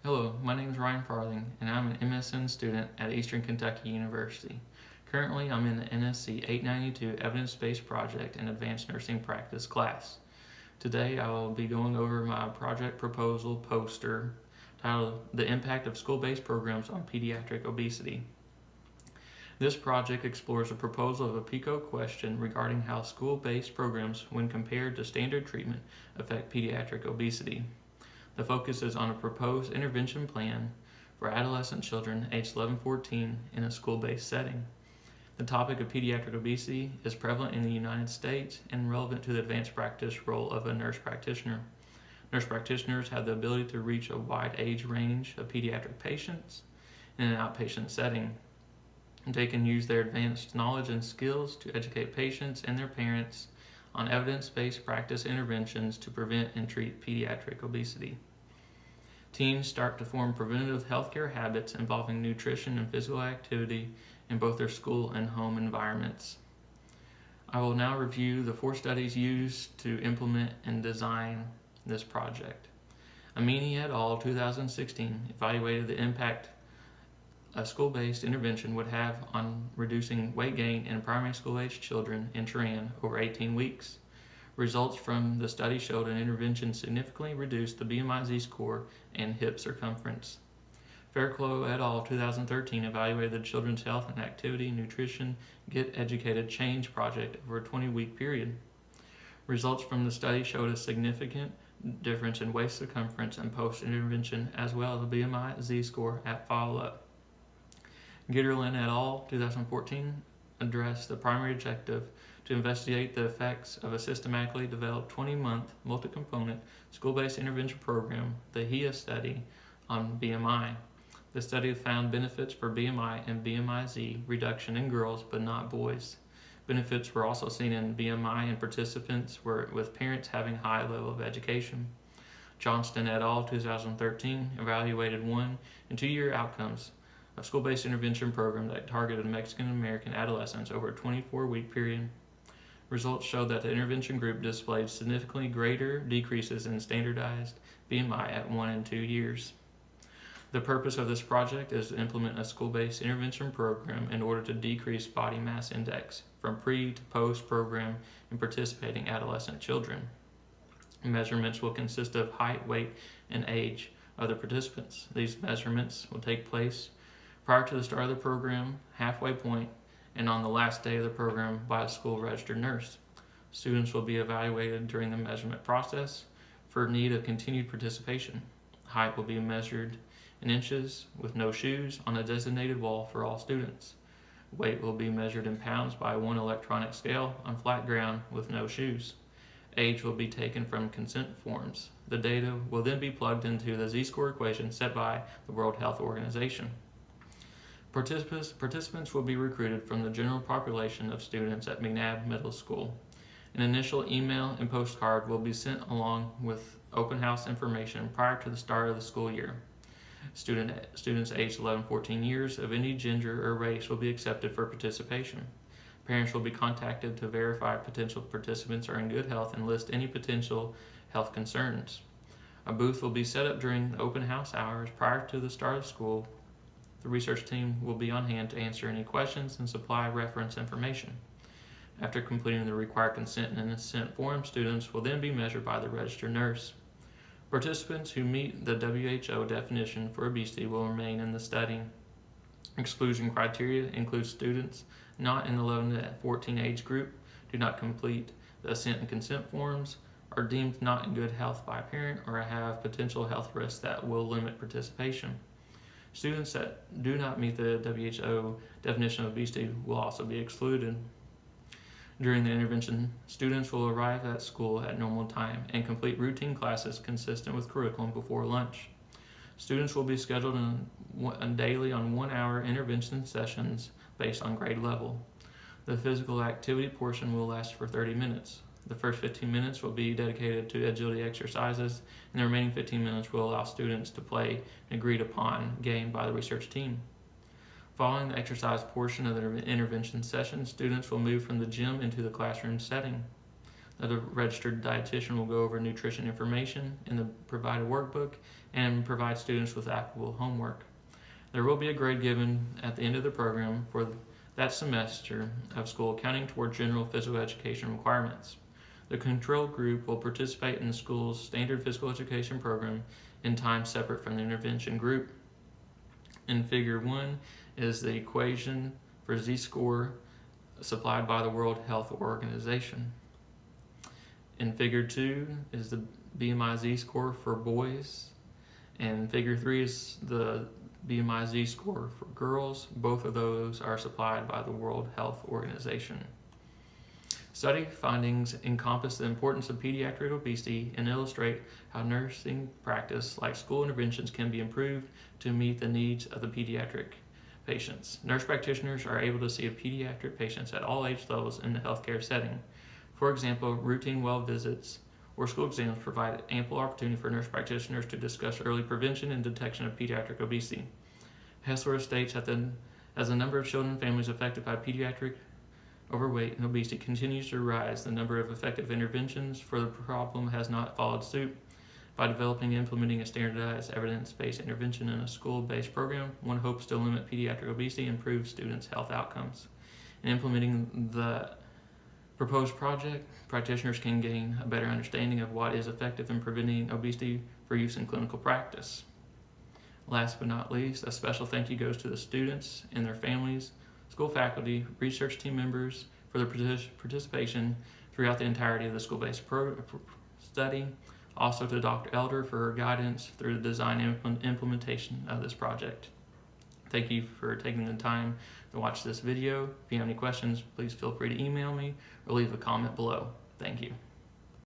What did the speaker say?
Hello, my name is Ryan Farthing, and I'm an MSN student at Eastern Kentucky University. Currently, I'm in the NSC892 Evidence-Based Project and Advanced Nursing Practice class. Today, I will be going over my project proposal poster titled The Impact of School-Based Programs on Pediatric Obesity. This project explores a proposal of a PICO question regarding how school-based programs, when compared to standard treatment, affect pediatric obesity. The focus is on a proposed intervention plan for adolescent children aged 11-14 in a school-based setting. The topic of pediatric obesity is prevalent in the United States and relevant to the advanced practice role of a nurse practitioner. Nurse practitioners have the ability to reach a wide age range of pediatric patients in an outpatient setting. They can use their advanced knowledge and skills to educate patients and their parents on evidence-based practice interventions to prevent and treat pediatric obesity. Teens start to form preventative healthcare habits involving nutrition and physical activity in both their school and home environments. I will now review the 4 studies used to implement and design this project. Amini et al. 2016 evaluated the impact a school-based intervention would have on reducing weight gain in primary school-aged children in Turan over 18 weeks. Results from the study showed an intervention significantly reduced the BMI Z-score and hip circumference. Fairclough et al. 2013 evaluated the Children's Health and Activity Nutrition Get Educated Change project over a 20-week period. Results from the study showed a significant difference in waist circumference and post-intervention, as well as a BMI Z-score at follow-up. Gitterlin et al. 2014 addressed the primary objective to investigate the effects of a systematically developed 20-month multi-component school-based intervention program, the HEA study, on BMI. The study found benefits for BMI and BMI-Z reduction in girls but not boys. Benefits were also seen in BMI in participants with parents having high level of education. Johnston et al. 2013 evaluated 1 and 2 year outcomes of school-based intervention program that targeted Mexican-American adolescents over a 24-week period. Results showed that the intervention group displayed significantly greater decreases in standardized BMI at 1 and 2 years. The purpose of this project is to implement a school-based intervention program in order to decrease body mass index from pre to post program in participating adolescent children. Measurements will consist of height, weight, and age of the participants. These measurements will take place prior to the start of the program, halfway point, and on the last day of the program by a school registered nurse. Students will be evaluated during the measurement process for need of continued participation. Height will be measured in inches with no shoes on a designated wall for all students. Weight will be measured in pounds by one electronic scale on flat ground with no shoes. Age will be taken from consent forms. The data will then be plugged into the Z-score equation set by the World Health Organization. Participants will be recruited from the general population of students at McNabb Middle School. An initial email and postcard will be sent along with open house information prior to the start of the school year. Students aged 11-14 years of any gender or race will be accepted for participation. Parents will be contacted to verify potential participants are in good health and list any potential health concerns. A booth will be set up during the open house hours prior to the start of school. The research team will be on hand to answer any questions and supply reference information. After completing the required consent and assent form, students will then be measured by the registered nurse. Participants who meet the WHO definition for obesity will remain in the study. Exclusion criteria include students not in the 11 to 14 age group, do not complete the assent and consent forms, are deemed not in good health by a parent, or have potential health risks that will limit participation. Students that do not meet the WHO definition of obesity will also be excluded. During the intervention, students will arrive at school at normal time and complete routine classes consistent with curriculum before lunch. Students will be scheduled daily on 1-hour intervention sessions based on grade level. The physical activity portion will last for 30 minutes. The first 15 minutes will be dedicated to agility exercises, and the remaining 15 minutes will allow students to play an agreed upon game by the research team. Following the exercise portion of the intervention session, students will move from the gym into the classroom setting. The registered dietitian will go over nutrition information in the provided workbook and provide students with applicable homework. There will be a grade given at the end of the program for that semester of school, counting toward general physical education requirements. The control group will participate in the school's standard physical education program in time separate from the intervention group. In Figure 1 is the equation for Z-score supplied by the World Health Organization. In Figure 2 is the BMI Z-score for boys, and Figure 3 is the BMI Z-score for girls. Both of those are supplied by the World Health Organization. Study findings encompass the importance of pediatric obesity and illustrate how nursing practice, like school interventions, can be improved to meet the needs of the pediatric patients. Nurse practitioners are able to see pediatric patients at all age levels in the healthcare setting. For example, routine well visits or school exams provide ample opportunity for nurse practitioners to discuss early prevention and detection of pediatric obesity. Hessler states that as the number of children and families affected by pediatric overweight and obesity continues to rise, the number of effective interventions for the problem has not followed suit. By developing and implementing a standardized evidence-based intervention in a school-based program, one hopes to limit pediatric obesity and improve students' health outcomes. In implementing the proposed project, practitioners can gain a better understanding of what is effective in preventing obesity for use in clinical practice. Last but not least, a special thank you goes to the students and their families, school faculty, research team members for their participation throughout the entirety of the school-based study. Also to Dr. Elder for her guidance through the design and implementation of this project. Thank you for taking the time to watch this video. If you have any questions, please feel free to email me or leave a comment below. Thank you.